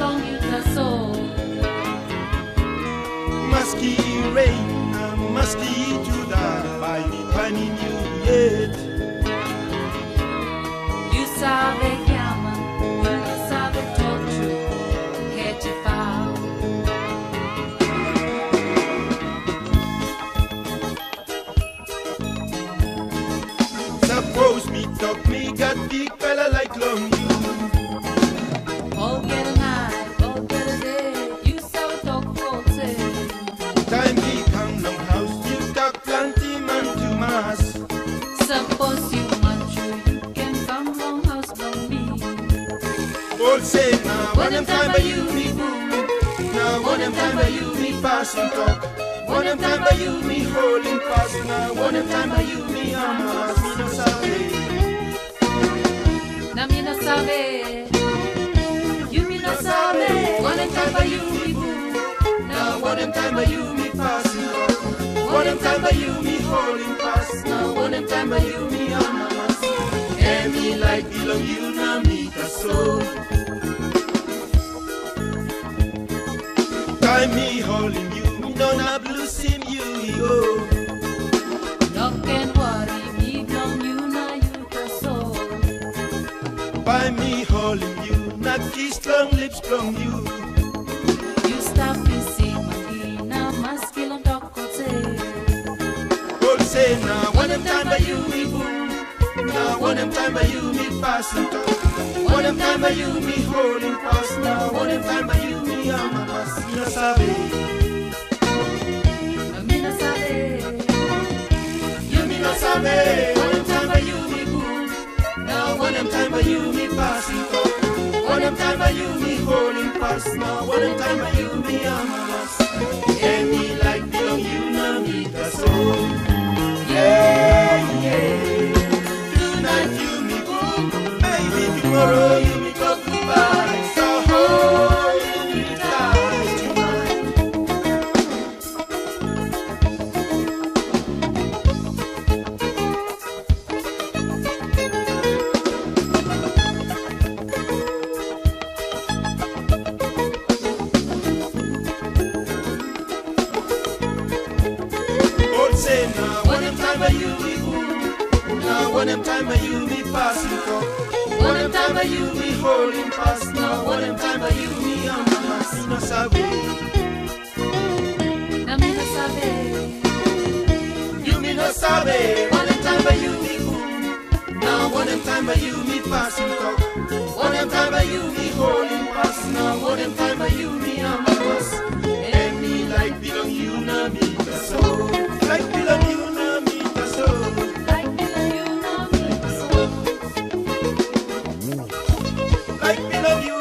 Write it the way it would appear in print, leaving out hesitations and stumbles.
long you the soul. Maski rain, maski juda, by the panin you yet. You sabe llama, you no sabe talk true, head to foul. Suppose me talk me got big fella like long you. All get a night, all get a day, you sabe talk faulty. Time we come long house, you talk plenty man to mass. Suppose you manchu, you can come long house long me. All say now, one them time by you me boom. Now one them time by you me passing talk. One them time by you me holding fast. Now one them time by you me hamas. Me no sabe. Na me no sabe, you me no sabe. One them time by you me boom. Now one them time by you me passing talk. One them time by you me holding fast. Now one them time by you me hamas. And me like Bilong you na me so. Time me holding you, me don't have losing you, yo. No can worry me, long you na you the soul. By me holding you, not kiss long lips from you. You stop me see Magina, maski long talk say. All say now, one them time by you me boom. Now one them time by you me passing talk. One them time by you me holding fast. Now one them time by you me amamas. Me no sabe. Me no sabe, You me no sabe. One them time by you me boom. Now one them time by you me passing talk. One them time by you me holding fast. Now one them time by you me amamas. And me like Bilong you na me the soul. Yeah, yeah. Tonight you me boom. Baby tomorrow you me talk goodbye. So hold you me tight tonight. All say now, one them time by you me boom. Now one them time by you me passing talk. One them time by you me holding fast. Now one them time by you me on my mask. Me no sabe. na me no sabe. You me no sabe. One them time by you me boom. Now one them time by you me passing talk. One them time by you me holding fast. Now one them time by you me on my mask. And me like Bilong you na me the soul. Like Bilong you na me the soul. Like you know me the soul. Like Bilong you